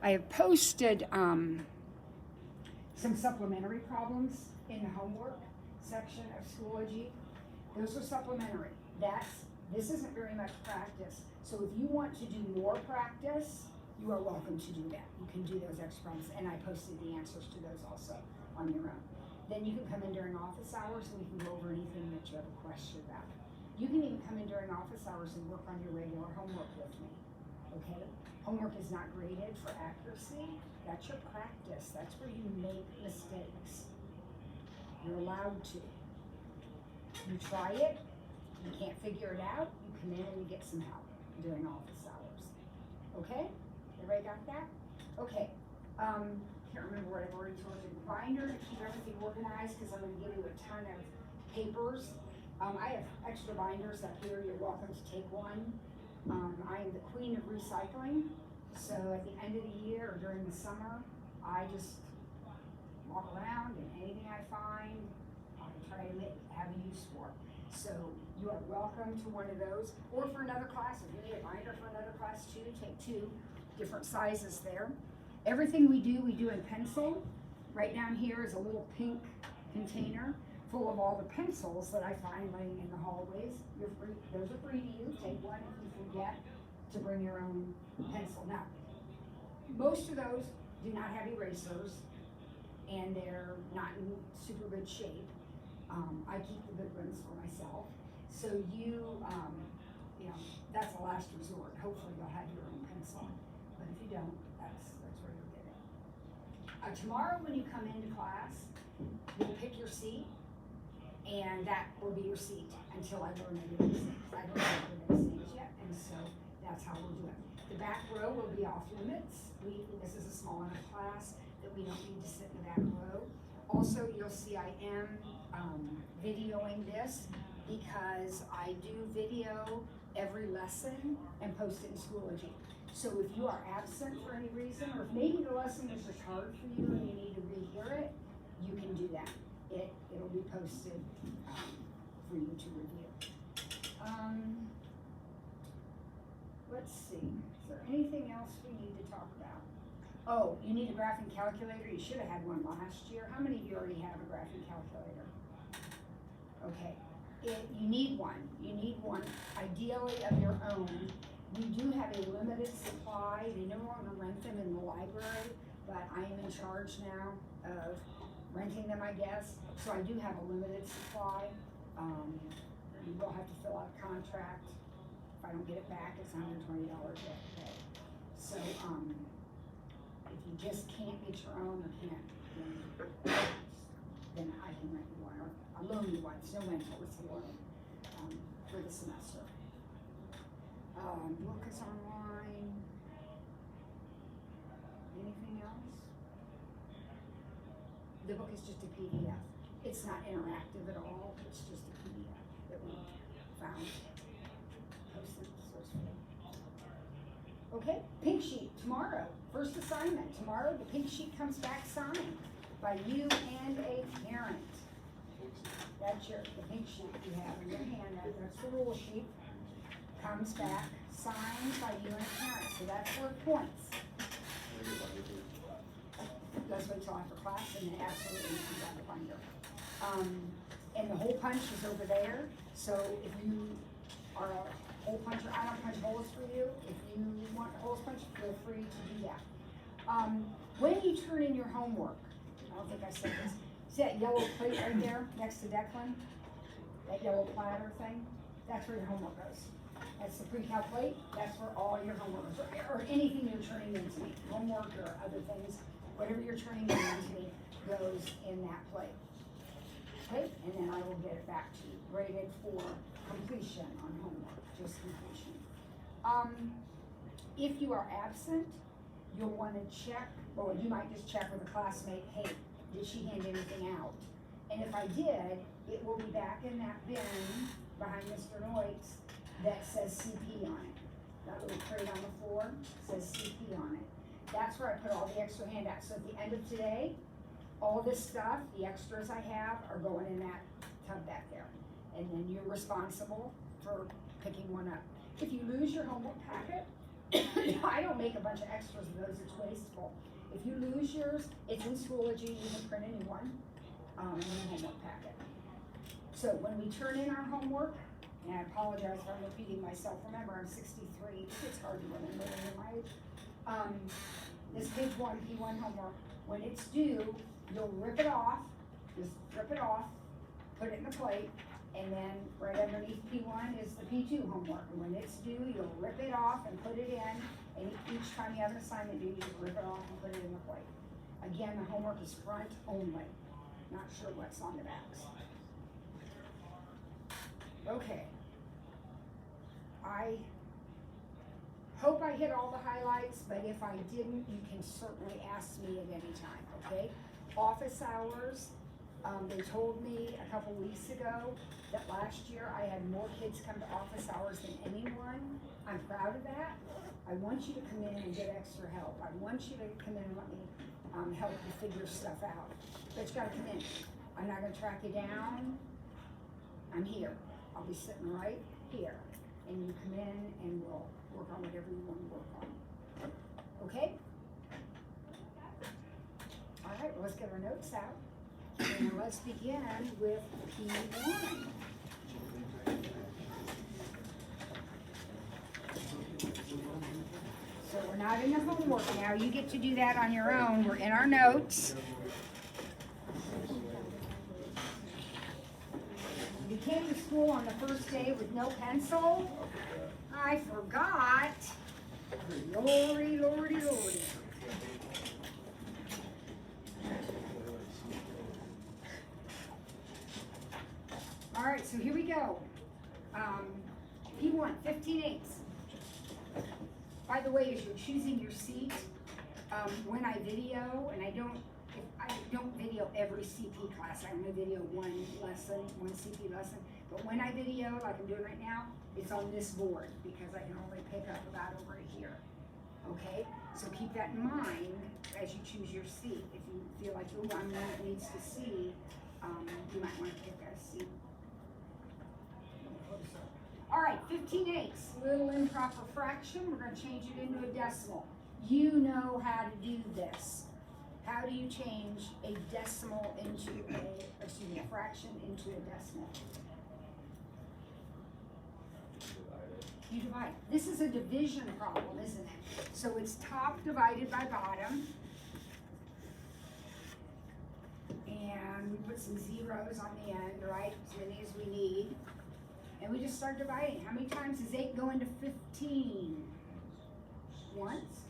I have posted some supplementary problems in the homework section of Schoology. Those are supplementary. This isn't very much practice. So if you want to do more practice, you are welcome to do that. You can do those extra problems, and I posted the answers to those also on your own. Then you can come in during office hours and we can go over anything that you have a question about. You can even come in during office hours and work on your regular homework with me, okay? Homework is not graded for accuracy. That's your practice. That's where you make mistakes. You're allowed to. You try it, you can't figure it out, you come in and you get some help during office hours. Okay? Everybody got that? Okay. Can't remember what I've already told you. Binder to keep everything organized because I'm going to give you a ton of papers. I have extra binders up here. You're welcome to take one. I am the queen of recycling. So at the end of the year or during the summer, I just walk around and anything I find, I try to have a use for. So you are welcome to one of those, or for another class. If you need a binder for another class too, take two different sizes there. Everything we do in pencil. Right down here is a little pink container full of all the pencils that I find laying in the hallways. You're free, those are free to you. Take one if you forget to bring your own pencil. Now, most of those do not have erasers and they're not in super good shape. I keep the good ones for myself. So you know, that's a last resort. Hopefully you'll have your own pencil. But if you don't, that's where you'll get it. Tomorrow when you come into class, you'll pick your seat, and that will be your seat until I learn everybody's names. I don't know everybody's names yet, and so that's how we'll do it. The back row will be off limits. This is a small enough class that we don't need to sit in the back row. Also, you'll see I am videoing this because I do video every lesson and post it in Schoology. So if you are absent for any reason, or if maybe the lesson is just hard for you and you need to rehear it, you can do that. It'll be posted for you to review. Let's see, is there anything else we need to talk about? Oh, you need a graphing calculator. You should have had one last year. How many of you already have a graphing calculator? Okay, you need one. You need one, ideally of your own. We do have a limited supply. They no longer rent them in the library, but I am in charge now of renting them, I guess. So I do have a limited supply. You will have to fill out a contract. If I don't get it back, it's $120 you have to pay. So if you just can't get your own or can't, then I can rent you one, or I'll loan you one. It's no rental, it's a loan for the semester. Book is online. Anything else? The book is just a PDF. It's not interactive at all. It's just a PDF that we found. Posted source for. Okay, pink sheet tomorrow. First assignment tomorrow. The pink sheet comes back signed by you and a parent. That's the pink sheet you have in your hand. That's the rule sheet. Comes back signed by you and a parent. So that's worth points. Let's wait till after class and then absolutely comes out the binder. And the hole punch is over there. So if you are a hole puncher, I don't punch holes for you. If you want holes punched, feel free to do that. When you turn in your homework, I don't think I said this. See that yellow plate right there next to Declan? That yellow platter thing? That's where your homework goes. That's the pre-cal plate. That's where all your homework goes, or anything you're turning into me, homework or other things. Whatever you're turning into me goes in that plate. Okay, and then I will get it back to you, graded for completion on homework, just completion. If you are absent, you'll want to check, or you might just check with a classmate, hey, did she hand anything out? And if I did, it will be back in that bin behind Mr. Noit's that says CP on it. That little crate on the floor says CP on it. That's where I put all the extra handouts. So at the end of today, all this stuff, the extras I have, are going in that tub back there. And then you're responsible for picking one up. If you lose your homework packet, I don't make a bunch of extras of those, it's wasteful. If you lose yours, it's in Schoology, you can print a new one, in the homework packet. So when we turn in our homework, and I apologize if I'm repeating myself, remember I'm 63, it's hard to remember when you're my age. This page 1, P1 homework, when it's due, you'll rip it off, just rip it off, put it in the plate, and then right underneath P1 is the P2 homework. And when it's due, you'll rip it off and put it in, and each time you have an assignment due, you just rip it off and put it in the plate. Again, the homework is front only, not sure what's on the backs. Okay. I hope I hit all the highlights, but if I didn't, you can certainly ask me at any time, okay? Office hours, they told me a couple weeks ago that last year I had more kids come to office hours than anyone. I'm proud of that. I want you to come in and get extra help. I want you to come in and let me help you figure stuff out. But you gotta come in. I'm not gonna track you down. I'm here. I'll be sitting right here. And you come in and we'll work on whatever you want to work on. Okay? All right, well, let's get our notes out. And let's begin with P1. So we're not in the homework now. You get to do that on your own. We're in our notes. You came to school on the first day with no pencil. I forgot. Lordy, lordy, lordy. All right, so here we go. P1, 15/8. By the way, as you're choosing your seat, when I video, and I don't video every CP class, I only video one CP lesson, but when I video, like I'm doing right now, it's on this board, because I can only pick up about over here, okay? So keep that in mind as you choose your seat. If you feel like, oh, I'm one that needs to see, you might want to pick a seat. All right, 15/8, little improper fraction. We're going to change it into a decimal. You know how to do this. How do you change a decimal into a fraction into a decimal? You divide. This is a division problem, isn't it? So it's top divided by bottom. And we put some zeros on the end, right? As many as we need. And we just start dividing. How many times does 8 go into 15? Once.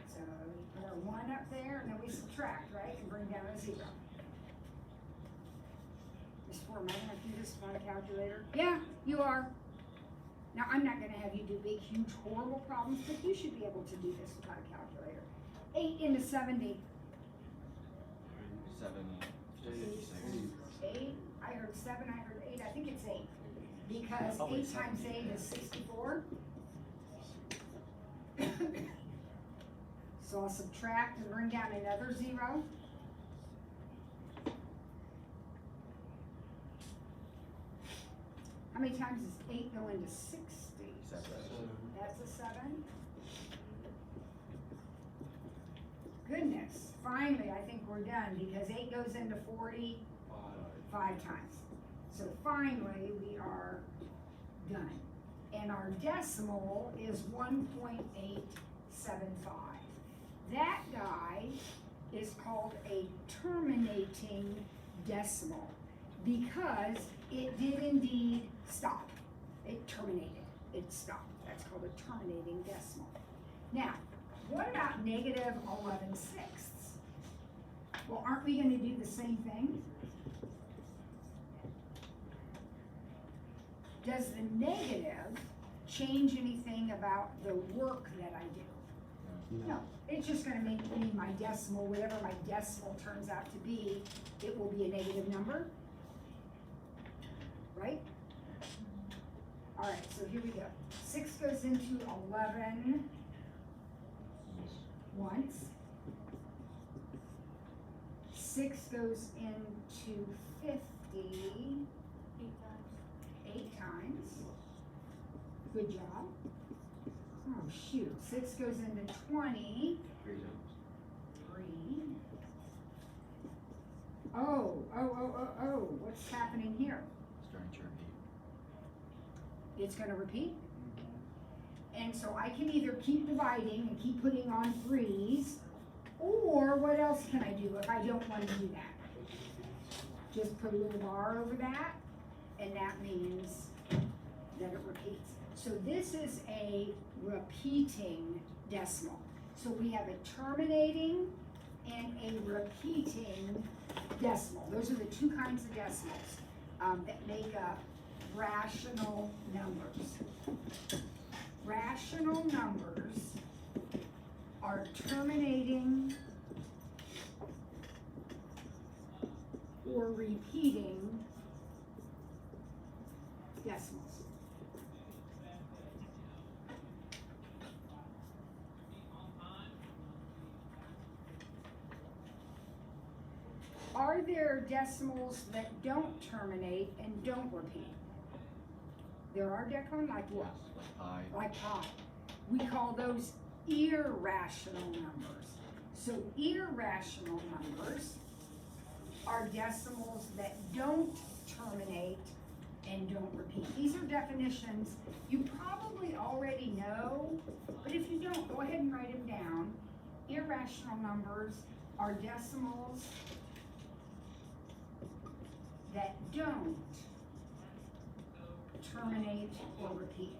So we put our 1 up there, and then we subtract, right? And bring down a 0. Ms. Ford, am I going to do this on a calculator? Yeah, you are. Now, I'm not going to have you do big, huge, horrible problems, but you should be able to do this without a calculator. 8 into 70. 8. I heard 7, I heard 8. I think it's 8. Because 8 times 8 is 64. So I'll subtract and bring down another 0. How many times does 8 go into 60? 7. That's a 7. Goodness, finally I think we're done, because 8 goes into 40 5 times. So finally we are done. And our decimal is 1.875. That guy is called a terminating decimal, because it did indeed stop. It terminated. It stopped. That's called a terminating decimal. Now, what about negative 11/6? Well, aren't we going to do the same thing? Does the negative change anything about the work that I do? No. It's just going to mean my decimal, whatever my decimal turns out to be, it will be a negative number. Right? All right, so here we go. 6 goes into 11 once. 6 goes into 50 8 times. Good job. Oh, shoot, 6 goes into 20. 3 zones. 3. What's happening here? Starting to repeat. It's gonna repeat. And so I can either keep dividing and keep putting on 3s, or what else can I do if I don't want to do that? Just put a little bar over that, and that means that it repeats. So this is a repeating decimal. So we have a terminating and a repeating decimal. Those are the two kinds of decimals that make up rational numbers. Rational numbers are terminating or repeating decimals. Are there decimals that don't terminate and don't repeat? There are, Declan, like what? Yes, like pi. Like pi. We call those irrational numbers. So irrational numbers are decimals that don't terminate and don't repeat. These are definitions you probably already know, but if you don't, go ahead and write them down. Irrational numbers are decimals that don't terminate or repeat.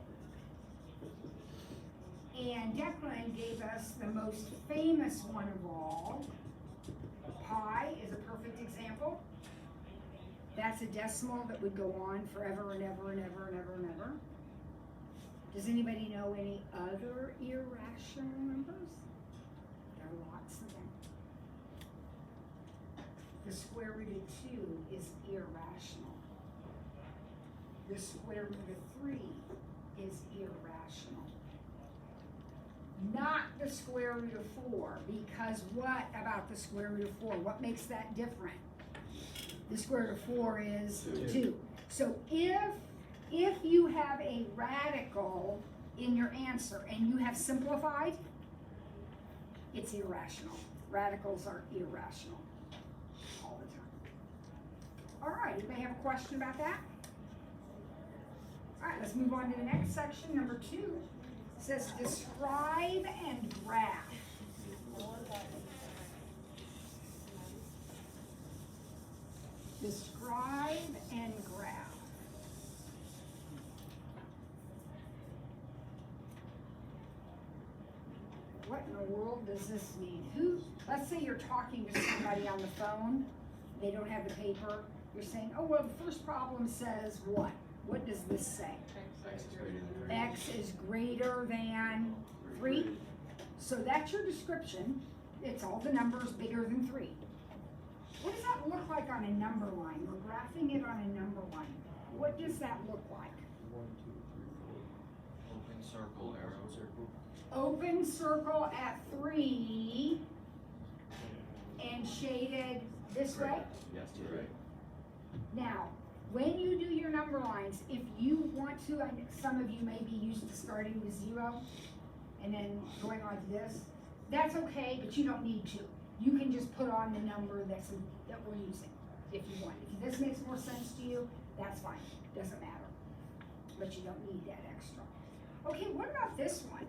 And Declan gave us the most famous one of all. Pi is a perfect example. That's a decimal that would go on forever and ever and ever and ever and ever. Does anybody know any other irrational numbers? There are lots of them. The square root of 2 is irrational. The square root of 3 is irrational. Not the square root of 4, because what about the square root of 4? What makes that different? The square root of 4 is 2. So if you have a radical in your answer and you have simplified, it's irrational. Radicals are irrational all the time. All right, anybody have a question about that? All right, let's move on to the next section, number 2. It says describe and graph. Describe and graph. What in the world does this mean? Let's say you're talking to somebody on the phone, they don't have the paper, you're saying, oh, well, the first problem says what? What does this say? X is greater than 3. So that's your description. It's all the numbers bigger than 3. What does that look like on a number line? We're graphing it on a number line. What does that look like? 1, 2, 3, 4. Open circle, arrow circle. Open circle at 3 and shaded this way? Yes, to the right. Now, when you do your number lines, if you want to, some of you may be used to starting with 0 and then going on to this. That's okay, but you don't need to. You can just put on the number that we're using if you want. If this makes more sense to you, that's fine. Doesn't matter. But you don't need that extra. Okay, what about this one?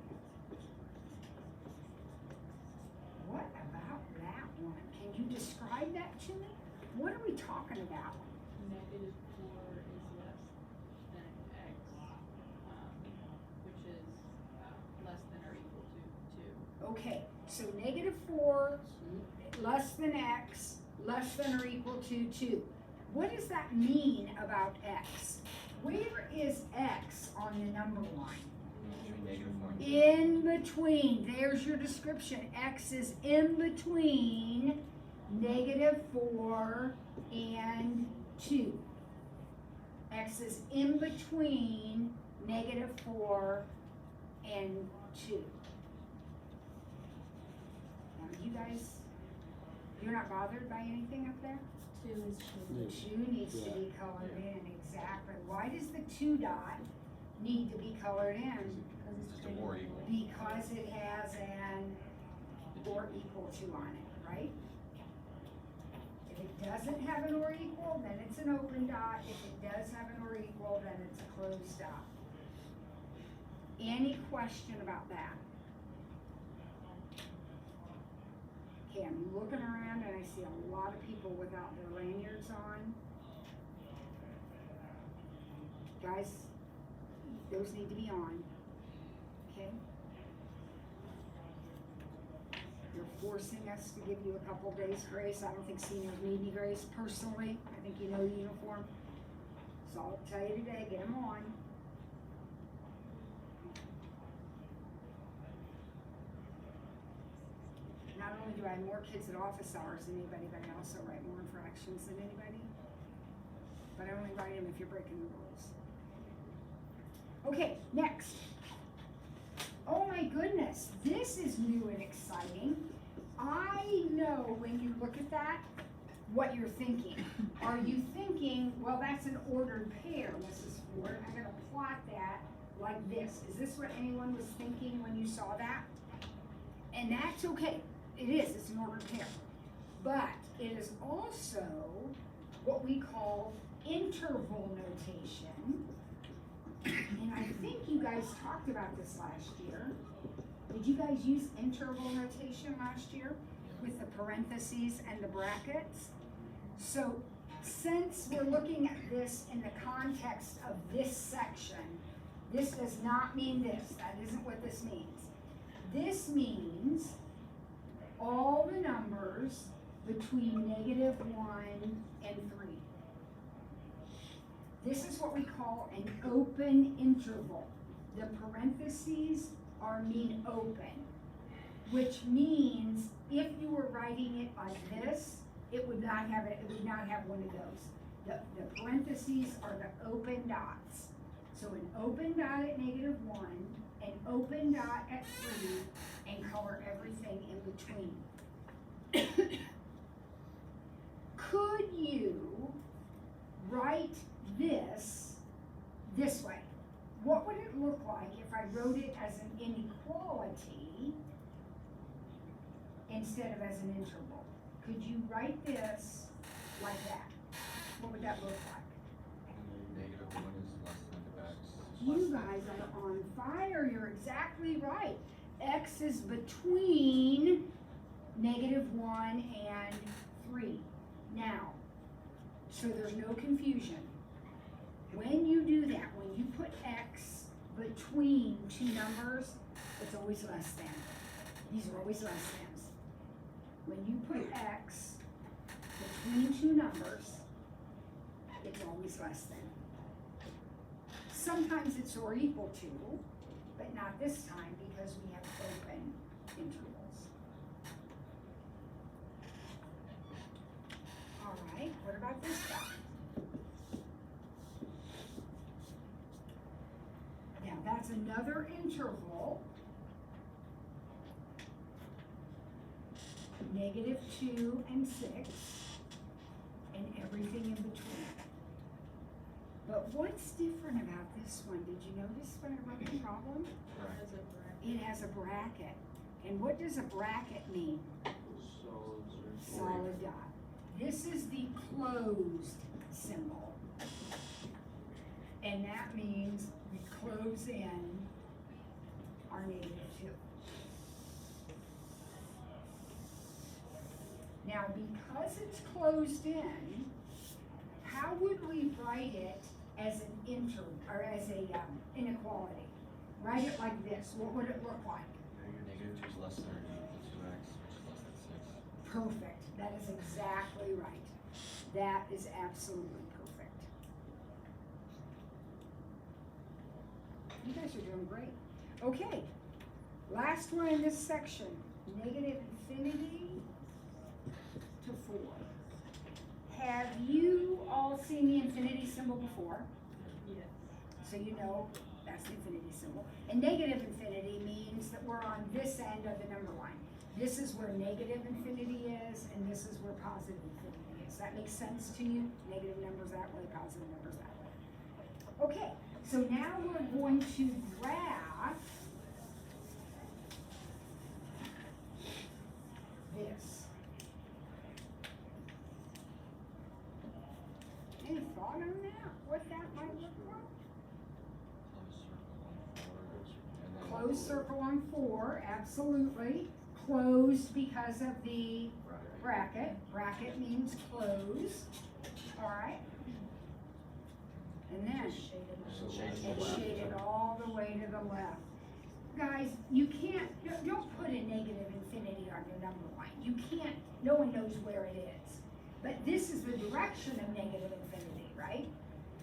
What about that one? Can you describe that to me? What are we talking about? Negative 4 is less than x, which is less than or equal to 2. Okay, so negative 4, less than x, less than or equal to 2. What does that mean about x? Where is x on the number line? Between negative 4 and 2. In between. There's your description. X is in between negative 4 and 2. X is in between negative 4 and 2. Now you guys, you're not bothered by anything up there? 2 is shaded. 2 needs to be colored in, exactly. Why does the 2 dot need to be colored in? Just a or equal. Because it has an or equal to on it, right? If it doesn't have an or equal, then it's an open dot. If it does have an or equal, then it's a closed dot. Any question about that? Okay, I'm looking around and I see a lot of people without their lanyards on. Guys, those need to be on, okay? You're forcing us to give you a couple days grace. I don't think seniors need any grace personally. I think you know the uniform. So I'll tell you today, get them on. Not only do I have more kids at office hours than anybody, but I also write more infractions than anybody. But I only write them if you're breaking the rules. Okay, next. Oh my goodness, this is new and exciting. I know when you look at that, what you're thinking. Are you thinking, well, that's an ordered pair, Mrs. Ford. I'm gonna plot that like this. Is this what anyone was thinking when you saw that? And that's okay. It is, it's an ordered pair. But it is also what we call interval notation. And I think you guys talked about this last year. Did you guys use interval notation last year with the parentheses and the brackets? So since we're looking at this in the context of this section, this does not mean this. That isn't what this means. This means all the numbers between -1 and 3. This is what we call an open interval. The parentheses mean open, which means if you were writing it like this, it would not have one of those. The parentheses are the open dots. So an open dot at -1, an open dot at 3, and color everything in between. Could you write this way? What would it look like if I wrote it as an inequality instead of as an interval? Could you write this like that? What would that look like? -1 is less than x. You guys are on fire. You're exactly right. X is between -1 and 3. Now, so there's no confusion. When you do that, when you put X between two numbers, it's always less than. These are always less thans. When you put X between two numbers, it's always less than. Sometimes it's or equal to, but not this time because we have open intervals. All right, what about this guy? Now that's another interval. -2 and 6, and everything in between. But what's different about this one? Did you notice when I wrote the problem? It has a bracket. And what does a bracket mean? Solid dot. This is the closed symbol. And that means we close in our -2. Now, because it's closed in, how would we write it as an inequality? Write it like this. What would it look like? -2 is less than or equal to x, which is less than 6. Perfect. That is exactly right. That is absolutely perfect. You guys are doing great. Okay. Last one in this section. -infinity to 4. Have you all seen the infinity symbol before? Yes. So you know that's the infinity symbol. And negative infinity means that we're on this end of the number line. This is where negative infinity is, and this is where positive infinity is. That makes sense to you? Negative numbers that way, positive numbers that way. Okay, So now we're going to graph this. Any thought on that? What that might look like? Closed circle on 4, and then. Closed circle on 4, absolutely. Closed because of the bracket. Bracket means closed. Alright. And then it's shaded all the way to the left. Guys, you can't, don't put a negative infinity on your number line. You can't, no one knows where it is. But this is the direction of negative infinity, right?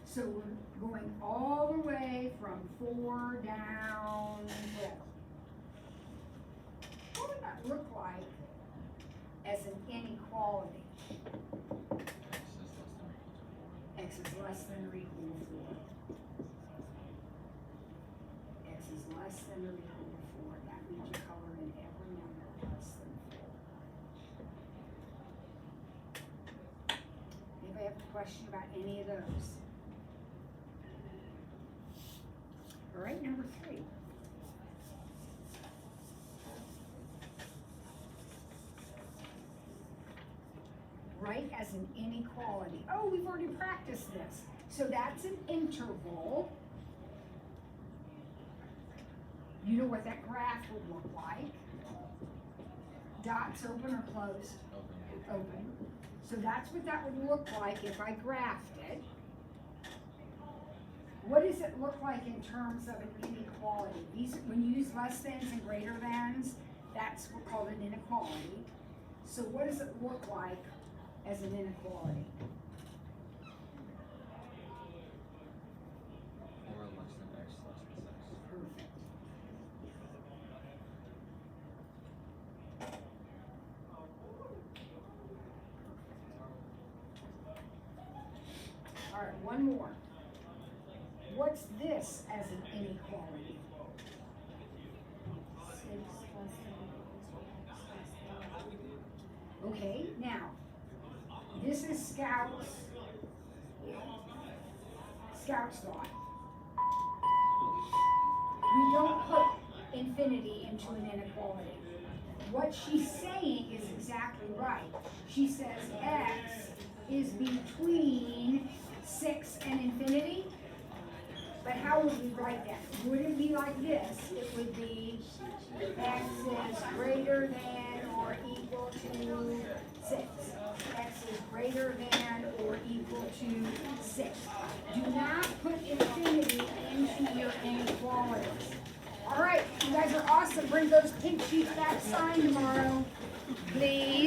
So we're going all the way from 4 down there. What would that look like as an inequality? X is less than or equal to 4. X is less than or equal to 4. That means you color in every number less than 4. Anybody have a question about any of those? All right, number 3. Write as an inequality. Oh, we've already practiced this. So that's an interval. You know what that graph would look like. Dots open or closed? Open. So that's what that would look like if I graphed it. What does it look like in terms of an inequality? When you use less thans and greater thans, that's called an inequality. So what does it look like as an inequality? 4 less than X less than 6. Perfect. All right, one more. What's this as an inequality? 6 less than or equal to X less than. Okay, now, this is Scout's thought. We don't put infinity into an inequality. What she's saying is exactly right. She says X is between 6 and infinity. But how would we write that? Would it be like this? It would be X is greater than or equal to 6. X is greater than or equal to 6. Do not put infinity into your inequalities. All right, you guys are awesome. Bring those pink sheets back signed tomorrow, please.